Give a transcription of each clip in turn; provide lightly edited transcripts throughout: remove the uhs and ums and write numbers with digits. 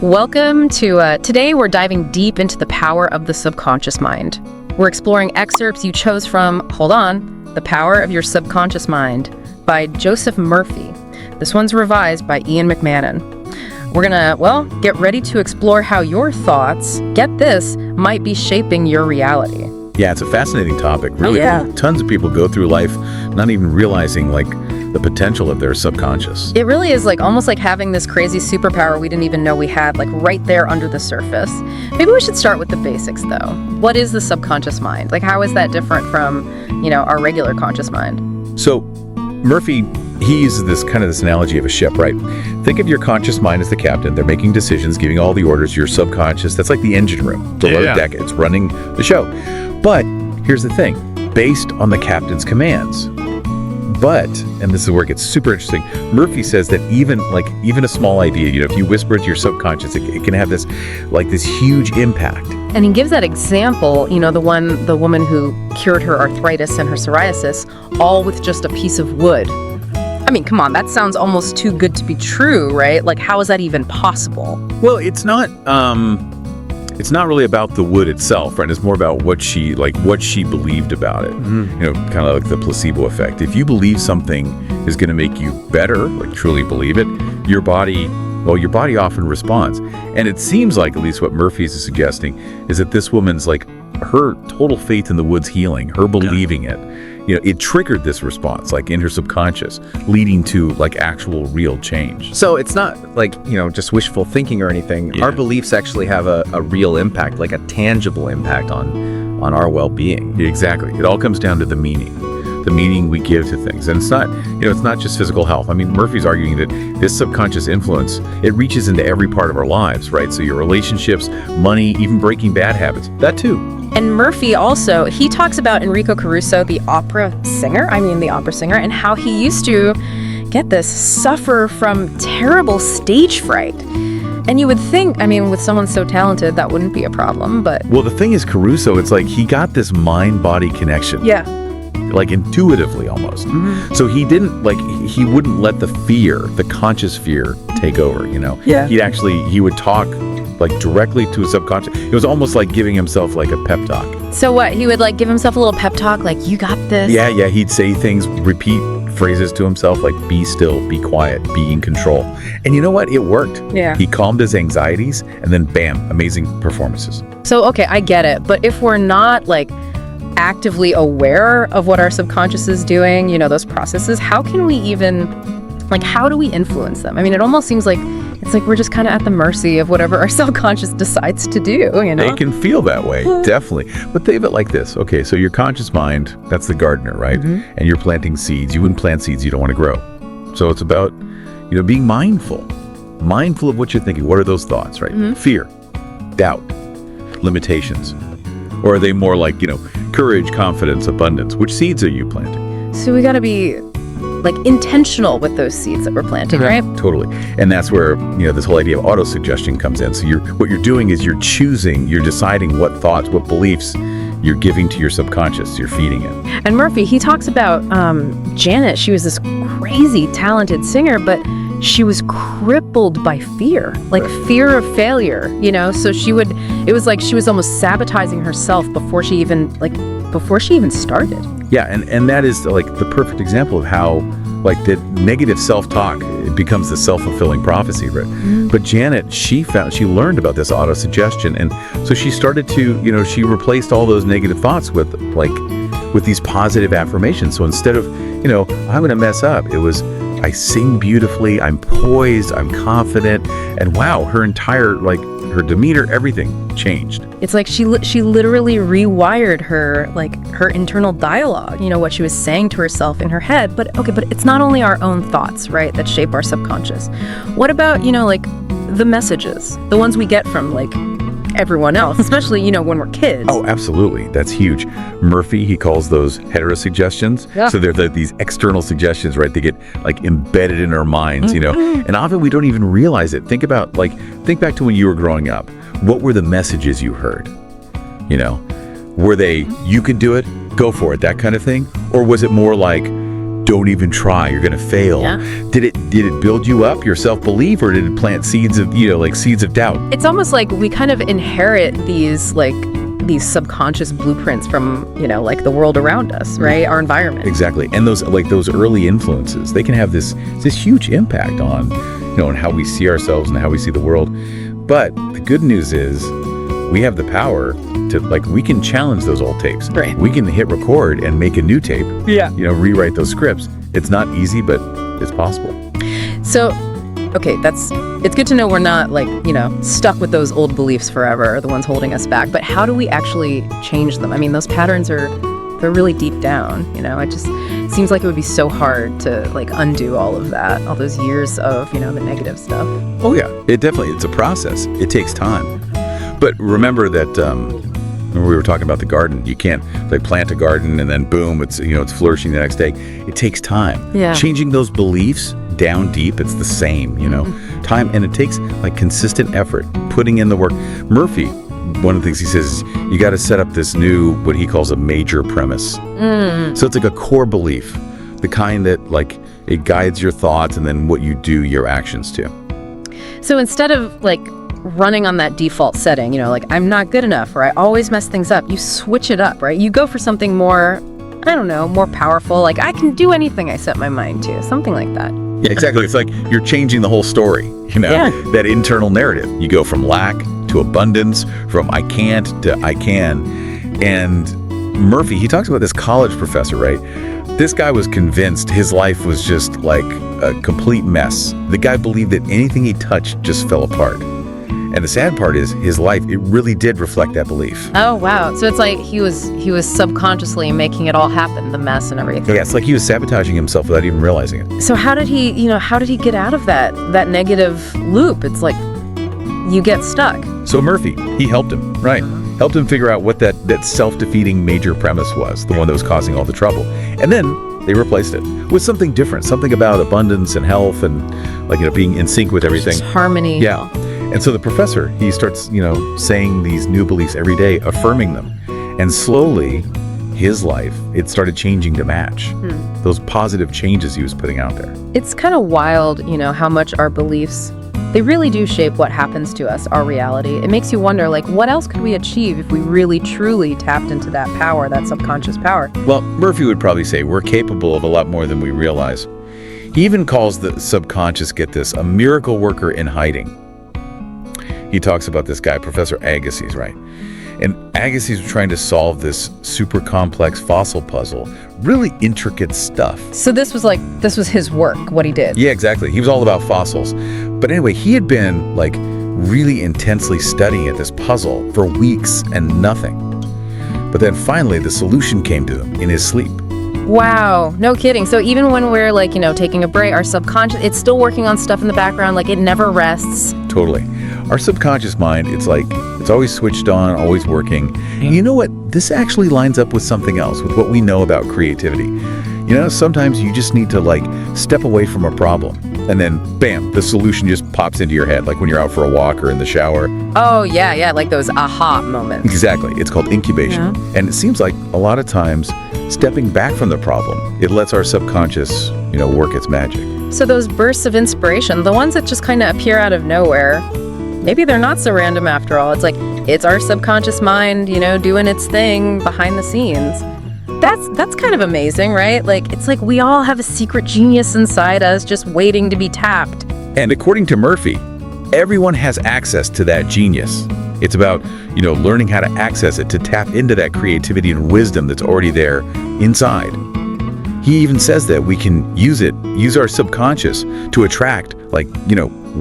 Welcome to today we're diving deep into the power of the subconscious mind. We're exploring excerpts you chose from, hold on, The Power of Your Subconscious Mind by Joseph Murphy. This one's revised by Ian McMahon. We're gonna, get ready to explore how your thoughts, get this, might be shaping your reality. Yeah, it's a fascinating topic. Really, yeah. Tons of people go through life not even realizing the potential of their subconscious. It really is almost like having this crazy superpower we didn't even know we had, right there under the surface. Maybe we should start with the basics, though. What is the subconscious mind? How is that different from, our regular conscious mind? So, Murphy, he uses this analogy of a ship, right? Think of your conscious mind as the captain. They're making decisions, giving all the orders. Your subconscious, that's like the engine room, below deck. It's running the show. But here's the thing, based on the captain's commands. But, and this is where it gets super interesting, Murphy says that even a small idea, if you whisper it to your subconscious, it can have this huge impact. And he gives that example, the woman who cured her arthritis and her psoriasis, all with just a piece of wood. I mean, come on, that sounds almost too good to be true, right? How is that even possible? Well, it's not really about the wood itself, right? It's more about what she believed about it. Mm-hmm. Kind of like the placebo effect. If you believe something is going to make you better, truly believe it, your body often responds. And it seems like, at least what Murphy's suggesting, is that this woman's her total faith in the wood's healing, her believing it, it triggered this response, in her subconscious, leading to actual real change. So it's not just wishful thinking or anything. Yeah. Our beliefs actually have a real impact, a tangible impact on our well-being. Exactly. It all comes down to the meaning we give to things. And it's not just physical health. I mean, Murphy's arguing that this subconscious influence, it reaches into every part of our lives, right? So your relationships, money, even breaking bad habits, that too. And Murphy also, he talks about Enrico Caruso, the opera singer, and how he used to, get this, suffer from terrible stage fright. And you would think, with someone so talented, that wouldn't be a problem, but... Well, the thing is, Caruso, it's he got this mind-body connection. Yeah. Intuitively almost. Mm-hmm. So he didn't, he wouldn't let the conscious fear take over, Yeah. He would talk directly to his subconscious. It was almost like giving himself a pep talk. So what, he would give himself a little pep talk, you got this? Yeah, he'd say things, repeat phrases to himself, be still, be quiet, be in control. And you know what? It worked. Yeah. He calmed his anxieties, and then bam, amazing performances. So, okay, I get it. But if we're not, actively aware of what our subconscious is doing, those processes, how can we even, how do we influence them? It almost seems it's we're just kind of at the mercy of whatever our subconscious decides to do, It can feel that way, definitely. But think of it like this. Okay, so your conscious mind, that's the gardener, right? Mm-hmm. And you're planting seeds. You wouldn't plant seeds you don't want to grow. So it's about, being mindful of what you're thinking. What are those thoughts, right? Mm-hmm. Fear, doubt, limitations. Or are they more courage, confidence, abundance? Which seeds are you planting? So we got to be intentional with those seeds that we're planting, right? Totally. And that's where, this whole idea of auto-suggestion comes in. So what you're doing is you're deciding what thoughts, what beliefs you're giving to your subconscious, you're feeding it. And Murphy, he talks about Janet. She was this crazy talented singer, but she was crippled by fear, fear of failure, so it was she was almost sabotaging herself before she even started. Yeah, and that is the perfect example of how the negative self-talk, it becomes the self-fulfilling prophecy, right? Mm-hmm. But Janet, she learned about this auto-suggestion, and so she started to, she replaced all those negative thoughts with these positive affirmations. So instead of, I'm going to mess up, it was, I sing beautifully, I'm poised, I'm confident, and wow, her entire, her demeanor, everything changed. It's she literally rewired her internal dialogue, what she was saying to herself in her head. But it's not only our own thoughts, right, that shape our subconscious. What about, the messages, the ones we get from, everyone else, especially, when we're kids? Oh, absolutely. That's huge. Murphy, he calls those heterosuggestions. Yeah. So they're these external suggestions, right? They get embedded in our minds, and often we don't even realize it. Think back to when you were growing up. What were the messages you heard? Were they, you can do it, go for it, that kind of thing? Or was it more don't even try, you're gonna fail. Yeah. Did it build you up, your self-belief, or did it plant seeds of, like seeds of doubt? It's almost like we kind of inherit these subconscious blueprints from, like the world around us, right? Our environment. Exactly. And those early influences, they can have this huge impact on, on how we see ourselves and how we see the world. But the good news is we have the power to, we can challenge those old tapes. Right. We can hit record and make a new tape. Yeah. Rewrite those scripts. It's not easy, but it's possible. So, okay, it's good to know we're not stuck with those old beliefs forever, the ones holding us back. But how do we actually change them? I mean, those patterns they're really deep down. It just seems like it would be so hard to undo all of that, all those years of the negative stuff. Oh yeah, it's a process. It takes time. But remember that remember we were talking about the garden. You can't plant a garden and then boom, it's it's flourishing the next day. It takes time. Yeah. Changing those beliefs down deep, it's the same, time, and it takes consistent effort, putting in the work. Murphy, one of the things he says is you got to set up this new, what he calls a major premise. So it's a core belief, the kind that it guides your thoughts and then what you do your actions to. So instead of running on that default setting, I'm not good enough, or I always mess things up, you switch it up, right? You go for something more, I don't know, more powerful, I can do anything I set my mind to, something like that. Yeah, exactly. It's like you're changing the whole story, Yeah. that internal narrative. You go from lack to abundance, from I can't to I can. And Murphy, he talks about this college professor, right? This guy was convinced his life was just a complete mess. The guy believed that anything he touched just fell apart. And the sad part is his life, it really did reflect that belief. Oh, wow. So it's he was subconsciously making it all happen, the mess and everything. Yeah, it's like he was sabotaging himself without even realizing it. So how did he get out of that negative loop? It's you get stuck. So Murphy, he helped him, right? Helped him figure out what that self-defeating major premise was, the one that was causing all the trouble. And then they replaced it with something different, something about abundance and health and being in sync with everything. Just harmony. Yeah. And so the professor, he starts, saying these new beliefs every day, affirming them. And slowly, his life, it started changing to match those positive changes he was putting out there. It's kind of wild, how much our beliefs, they really do shape what happens to us, our reality. It makes you wonder, what else could we achieve if we really, truly tapped into that power, that subconscious power? Well, Murphy would probably say we're capable of a lot more than we realize. He even calls the subconscious, get this, a miracle worker in hiding. He talks about this guy, Professor Agassiz, right? And Agassiz was trying to solve this super complex fossil puzzle, really intricate stuff. So this was his work, what he did. Yeah, exactly. He was all about fossils. But anyway, he had been really intensely studying at this puzzle for weeks and nothing. But then finally the solution came to him in his sleep. Wow, no kidding. So even when we're taking a break, our subconscious, it's still working on stuff in the background, it never rests. Totally. Our subconscious mind, it's always switched on, always working. And you know what? This actually lines up with something else, with what we know about creativity. Sometimes you just need to step away from a problem and then bam, the solution just pops into your head, like when you're out for a walk or in the shower. Oh, yeah, those aha moments. Exactly. It's called incubation. Yeah. And it seems like a lot of times stepping back from the problem, it lets our subconscious, work its magic. So those bursts of inspiration, the ones that just kind of appear out of nowhere, maybe they're not so random after all. It's it's our subconscious mind, doing its thing behind the scenes. That's kind of amazing, right? It's we all have a secret genius inside us just waiting to be tapped. And according to Murphy, everyone has access to that genius. It's about, learning how to access it, to tap into that creativity and wisdom that's already there inside. He even says that we can use our subconscious to attract,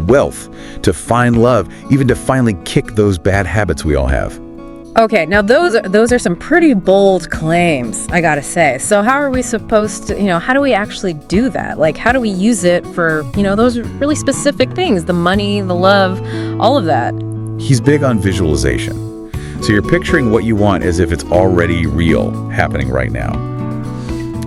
wealth, to find love, even to finally kick those bad habits we all have. Okay, now those are some pretty bold claims, I gotta say. So how are we supposed to, how do we actually do that? How do we use it for, those really specific things, the money, the love, all of that? He's big on visualization. So you're picturing what you want as if it's already real, happening right now.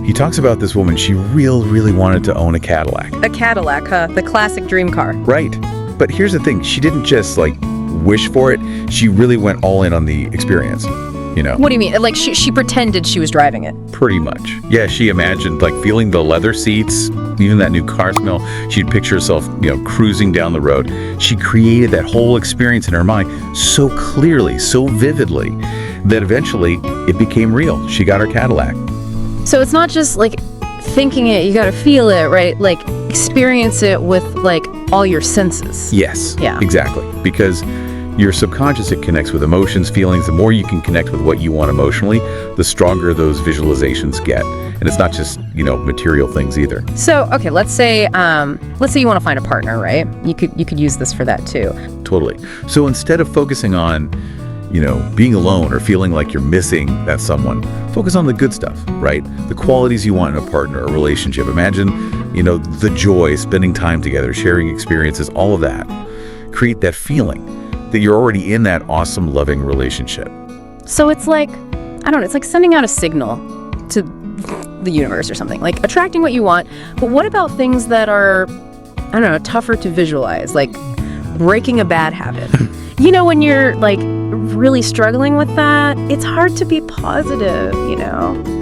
He talks about this woman, she really wanted to own a Cadillac. A Cadillac, huh? The classic dream car. Right. But here's the thing, she didn't just wish for it, she really went all in on the experience. you know? What do you mean? Like she pretended she was driving it. Pretty much. Yeah, she imagined like feeling the leather seats, even that new car smell. She'd picture herself, cruising down the road. She created that whole experience in her mind so clearly, so vividly, that eventually it became real. She got her Cadillac. So it's not just like thinking it, you gotta feel it, right? Like experience it with like all your senses. Yes. Yeah. Exactly. Because your subconscious, it connects with emotions, feelings. The more you can connect with what you want emotionally, the stronger those visualizations get. And it's not just, material things either. So, okay, let's say you want to find a partner, right? You could use this for that too. Totally. So instead of focusing on, being alone or feeling like you're missing that someone, focus on the good stuff, right? The qualities you want in a partner, a relationship. Imagine, the joy, spending time together, sharing experiences, all of that. Create that feeling that you're already in that awesome, loving relationship. So it's like, I don't know, it's like sending out a signal to the universe or something, like attracting what you want. But what about things that are, I don't know, tougher to visualize, like breaking a bad habit? When you're like really struggling with that, it's hard to be positive,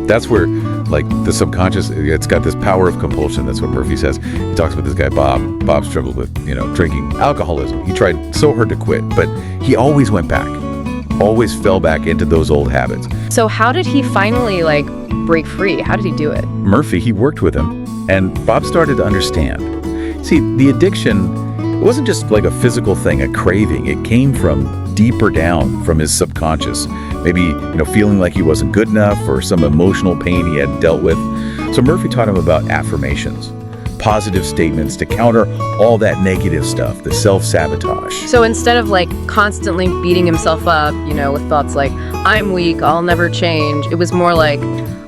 That's where, like, the subconscious, it's got this power of compulsion. That's what Murphy says. He talks about this guy, Bob. Bob struggled with, drinking, alcoholism. He tried so hard to quit, but he always went back, always fell back into those old habits. So how did he finally, like, break free? How did he do it? Murphy, he worked with him, and Bob started to understand. See, the addiction, it wasn't just like a physical thing, a craving. It came from deeper down from his subconscious. Maybe, feeling like he wasn't good enough or some emotional pain he had dealt with. So Murphy taught him about affirmations, positive statements to counter all that negative stuff, the self-sabotage. So instead of like constantly beating himself up, with thoughts like, I'm weak, I'll never change, it was more like,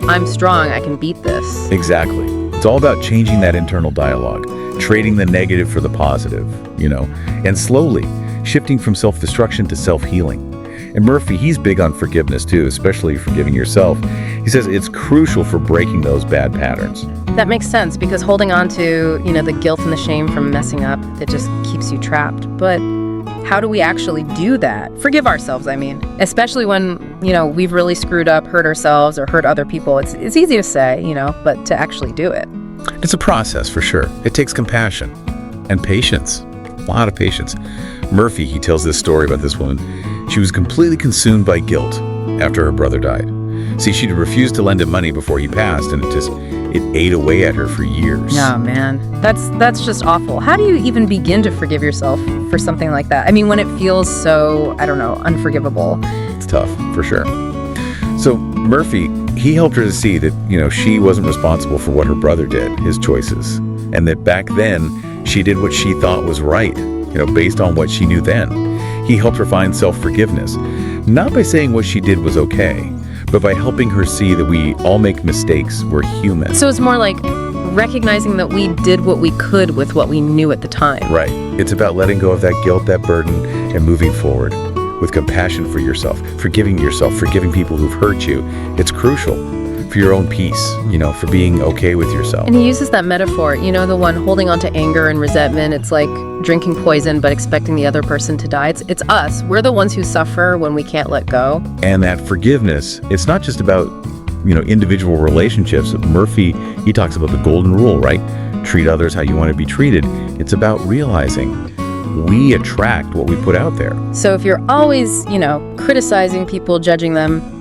I'm strong, I can beat this. Exactly. It's all about changing that internal dialogue, trading the negative for the positive, and slowly shifting from self-destruction to self-healing. And Murphy, he's big on forgiveness too, especially forgiving yourself. He says it's crucial for breaking those bad patterns. That makes sense, because holding on to, the guilt and the shame from messing up, it just keeps you trapped. But how do we actually do that? Forgive ourselves, I mean. Especially when, we've really screwed up, hurt ourselves, or hurt other people. It's easy to say, but to actually do it. It's a process for sure. It takes compassion and patience, a lot of patience. Murphy, he tells this story about this woman. She was completely consumed by guilt after her brother died. See, she'd refused to lend him money before he passed, and it ate away at her for years. Oh, man. That's just awful. How do you even begin to forgive yourself for something like that? I mean, when it feels so, I don't know, unforgivable. It's tough, for sure. So Murphy, he helped her to see that, she wasn't responsible for what her brother did, his choices, and that back then she did what she thought was right, based on what she knew then. He helped her find self-forgiveness, not by saying what she did was okay, but by helping her see that we all make mistakes, we're human. So it's more like recognizing that we did what we could with what we knew at the time. Right. It's about letting go of that guilt, that burden, and moving forward with compassion for yourself, forgiving people who've hurt you. It's crucial for your own peace, for being okay with yourself. And he uses that metaphor, the one holding on to anger and resentment. It's like drinking poison but expecting the other person to die. It's us. We're the ones who suffer when we can't let go. And that forgiveness, it's not just about, individual relationships. Murphy, he talks about the golden rule, right? Treat others how you want to be treated. It's about realizing we attract what we put out there. So if you're always, criticizing people, judging them,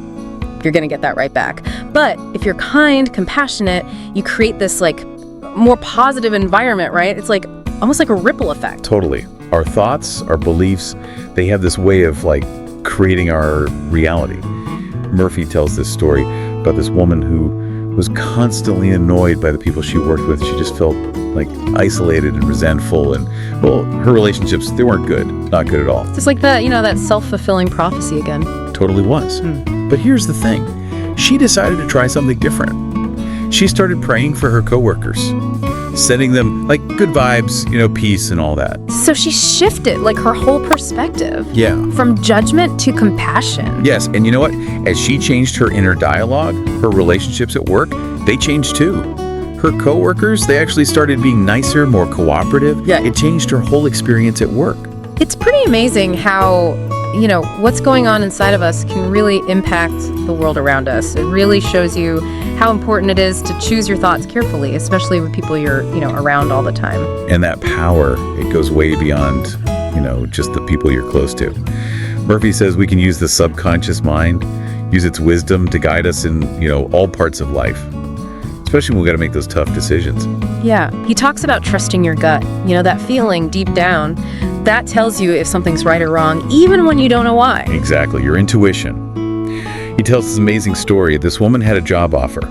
you're going to get that right back. But if you're kind, compassionate, you create this like more positive environment, right? It's like almost like a ripple effect. Totally. Our thoughts, our beliefs, they have this way of like creating our reality. Murphy tells this story about this woman who was constantly annoyed by the people she worked with. She just felt like isolated and resentful, and well, her relationships, they weren't good, not good at all. Just like that, that self-fulfilling prophecy again. Totally was. But here's the thing. She decided to try something different. She started praying for her coworkers, sending them like good vibes, peace and all that. So she shifted like her whole perspective. Yeah. From judgment to compassion. Yes, and you know what? As she changed her inner dialogue, her relationships at work, they changed too. Her coworkers, they actually started being nicer, more cooperative. Yeah. It changed her whole experience at work. It's pretty amazing how what's going on inside of us can really impact the world around us. It really shows you how important it is to choose your thoughts carefully, especially with people you're, around all the time. And that power, it goes way beyond, just the people you're close to. Murphy says we can use the subconscious mind, use its wisdom to guide us in, all parts of life, especially when we got to make those tough decisions. Yeah. He talks about trusting your gut, that feeling deep down that tells you if something's right or wrong, even when you don't know why. Exactly, your intuition. He tells this amazing story. This woman had a job offer,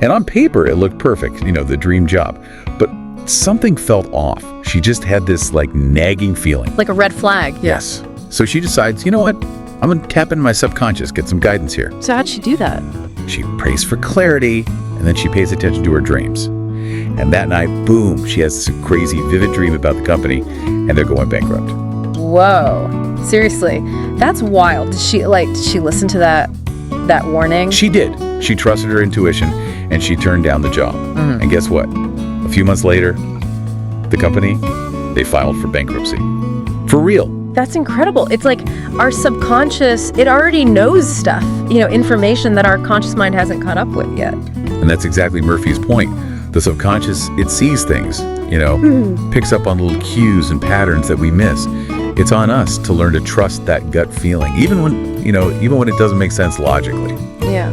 and on paper it looked perfect, the dream job. But something felt off. She just had this nagging feeling. Like a red flag. Yes. So she decides, you know what? I'm going to tap into my subconscious, get some guidance here. So how'd she do that? She prays for clarity, and then she pays attention to her dreams. And that night, boom, she has this crazy, vivid dream about the company, and they're going bankrupt. Whoa. Seriously. That's wild. Did she listen to that warning? She did. She trusted her intuition, and she turned down the job. Mm-hmm. And guess what? A few months later, the company, they filed for bankruptcy. For real. That's incredible. It's like our subconscious, it already knows stuff, information that our conscious mind hasn't caught up with yet. And that's exactly Murphy's point. The subconscious, it sees things, picks up on little cues and patterns that we miss. It's on us to learn to trust that gut feeling, even when it doesn't make sense logically. Yeah.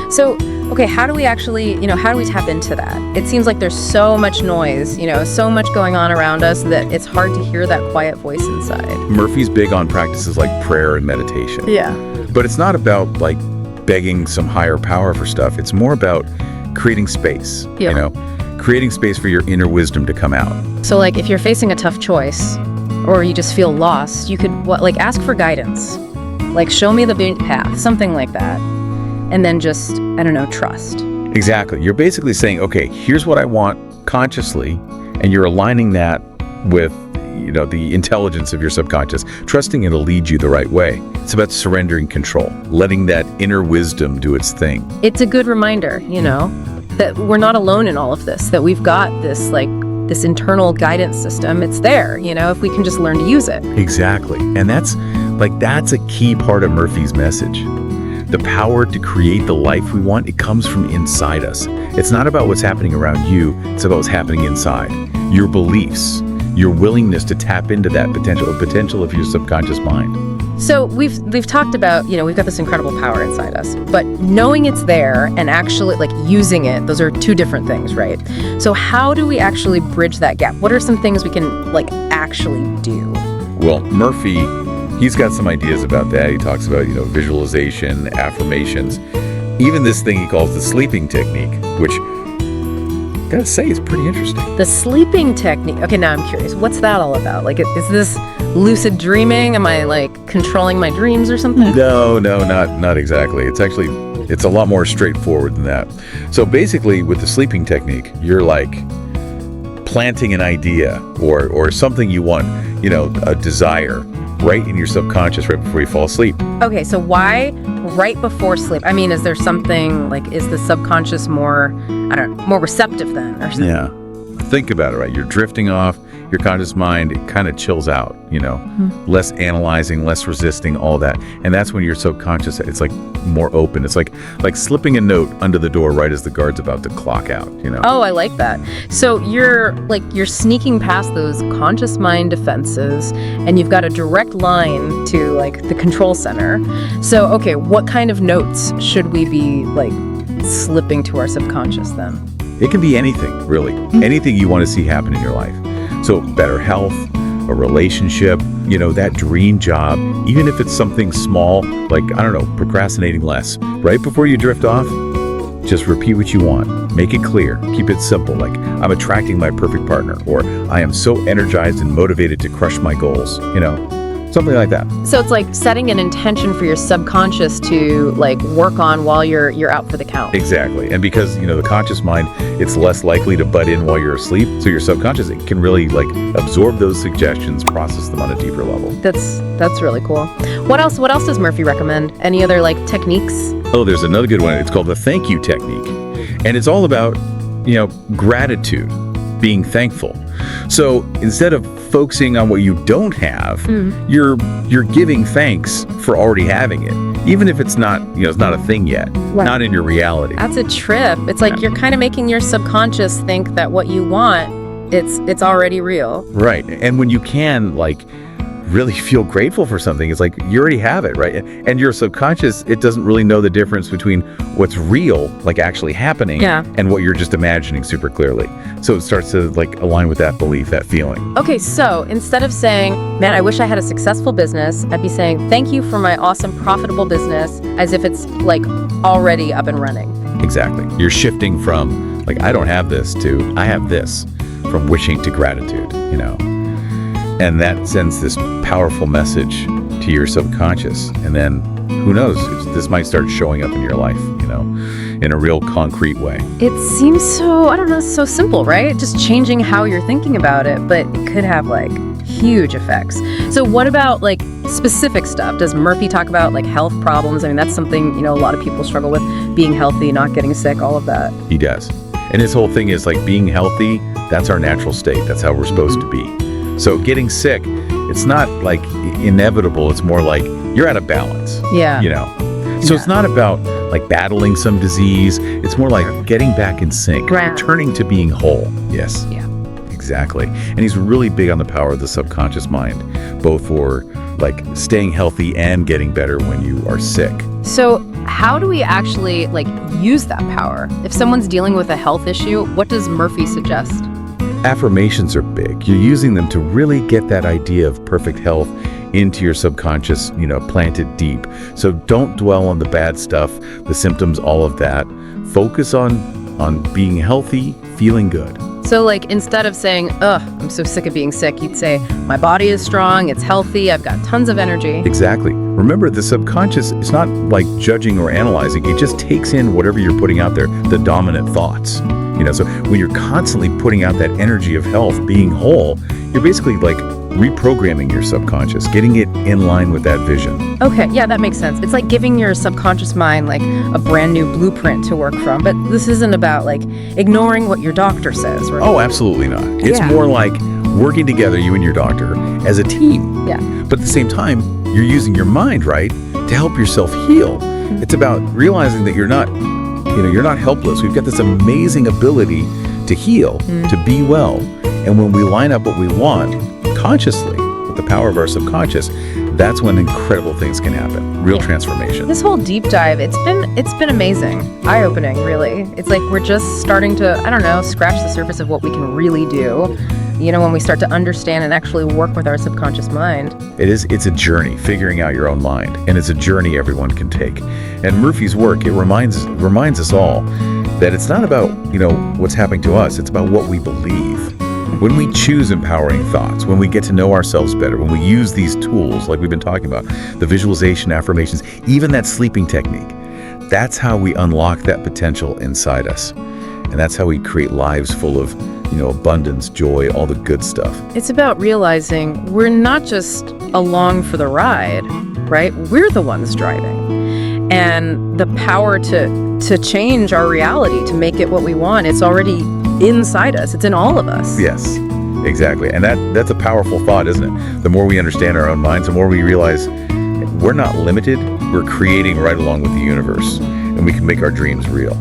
So, okay, how do we actually, how do we tap into that? It seems like there's so much noise, so much going on around us that it's hard to hear that quiet voice inside. Murphy's big on practices like prayer and meditation. Yeah. But it's not about begging some higher power for stuff. It's more about creating space, creating space for your inner wisdom to come out. So if you're facing a tough choice or you just feel lost, you could ask for guidance. Show me the path, something like that. And then just, trust. Exactly. You're basically saying, okay, here's what I want consciously, and you're aligning that with, the intelligence of your subconscious, trusting it'll lead you the right way. It's about surrendering control, letting that inner wisdom do its thing. It's a good reminder, that we're not alone in all of this, that we've got this, this internal guidance system. It's there, if we can just learn to use it. Exactly. And that's a key part of Murphy's message. The power to create the life we want, it comes from inside us. It's not about what's happening around you, it's about what's happening inside. Your beliefs, your willingness to tap into that potential of your subconscious mind. So we've talked about, we've got this incredible power inside us, but knowing it's there and actually using it, those are two different things, right? So how do we actually bridge that gap? What are some things we can actually do? Well, Murphy, he's got some ideas about that. He talks about, visualization, affirmations, even this thing he calls the sleeping technique, which I gotta say is pretty interesting. The sleeping technique. Okay, now I'm curious. What's that all about? Is this lucid dreaming? Am I controlling my dreams or something? No, not exactly. It's a lot more straightforward than that. So basically with the sleeping technique, you're planting an idea or something you want, a desire right in your subconscious right before you fall asleep. Okay, so why right before sleep? Is there something is the subconscious more receptive then or something? Yeah. Think about it, right? You're drifting off, your conscious mind, it kind of chills out, less analyzing, less resisting, all that. And that's when your subconscious, it's more open. It's like slipping a note under the door right as the guard's about to clock out, Oh, I like that. So you're sneaking past those conscious mind defenses and you've got a direct line to the control center. So, okay, what kind of notes should we be slipping to our subconscious then? It can be anything, really. Anything you want to see happen in your life. So better health, a relationship, that dream job, even if it's something small, procrastinating less. Right before you drift off, just repeat what you want. Make it clear. Keep it simple, I'm attracting my perfect partner, or I am so energized and motivated to crush my goals, something like that. So it's setting an intention for your subconscious to work on while you're out for the count. Exactly. And because, the conscious mind, it's less likely to butt in while you're asleep. So your subconscious, it can really absorb those suggestions, process them on a deeper level. That's really cool. What else does Murphy recommend? Any other techniques? Oh, there's another good one. It's called the thank you technique. And it's all about, gratitude, being thankful. So instead of focusing on what you don't have, you're giving thanks for already having it, even if it's not, it's not a thing yet, not in your reality. That's a trip. It's like you're kind of making your subconscious think that what you want, it's already real. Right. And when you can really feel grateful for something, it's like you already have it, right? And your subconscious, it doesn't really know the difference between what's real, actually happening, and what you're just imagining super clearly. So it starts to align with that belief, that feeling. Okay, so instead of saying, man, I wish I had a successful business, I'd be saying, thank you for my awesome, profitable business, as if it's already up and running. Exactly. You're shifting from I don't have this to I have this, from wishing to gratitude, And that sends this powerful message to your subconscious. And then who knows, this might start showing up in your life, in a real concrete way. It seems so simple, right? Just changing how you're thinking about it, but it could have huge effects. So what about specific stuff? Does Murphy talk about health problems? I mean, that's something, a lot of people struggle with, being healthy, not getting sick, all of that. He does. And his whole thing is being healthy, that's our natural state. That's how we're supposed to be. So getting sick, it's not inevitable. It's more you're out of balance. Yeah. So it's not about battling some disease. It's more getting back in sync, returning to being whole. Yes. Yeah. Exactly. And he's really big on the power of the subconscious mind, both for staying healthy and getting better when you are sick. So how do we actually use that power? If someone's dealing with a health issue, what does Murphy suggest? Affirmations are big. You're using them to really get that idea of perfect health into your subconscious, planted deep. So don't dwell on the bad stuff, the symptoms, all of that. Focus on being healthy, feeling good. So instead of saying, I'm so sick of being sick, you'd say, my body is strong, it's healthy, I've got tons of energy. Exactly. Remember, the subconscious is not judging or analyzing. It just takes in whatever you're putting out there, the dominant thoughts. So when you're constantly putting out that energy of health, being whole, you're basically reprogramming your subconscious, getting it in line with that vision. Okay, yeah, that makes sense. It's giving your subconscious mind a brand new blueprint to work from. But this isn't about ignoring what your doctor says, right? Oh, absolutely not. It's more working together, you and your doctor, as a team. Yeah. But at the same time, you're using your mind, right, to help yourself heal. It's about realizing that you're not helpless. We've got this amazing ability to heal, to be well. And when we line up what we want consciously with the power of our subconscious, that's when incredible things can happen. Real transformation. This whole deep dive, it's been amazing. Eye-opening, really. It's we're just starting to, scratch the surface of what we can really do. When we start to understand and actually work with our subconscious mind. It's a journey, figuring out your own mind, and it's a journey everyone can take. And Murphy's work, it reminds us all that it's not about, what's happening to us, it's about what we believe. When we choose empowering thoughts, when we get to know ourselves better, when we use these tools like we've been talking about, the visualization, affirmations, even that sleeping technique, that's how we unlock that potential inside us. And that's how we create lives full of abundance, joy, all the good stuff. It's about realizing we're not just along for the ride, right? We're the ones driving. And the power to change our reality, to make it what we want, it's already inside us. It's in all of us. Yes, exactly. And that's a powerful thought, isn't it? The more we understand our own minds, the more we realize we're not limited. We're creating right along with the universe, and we can make our dreams real.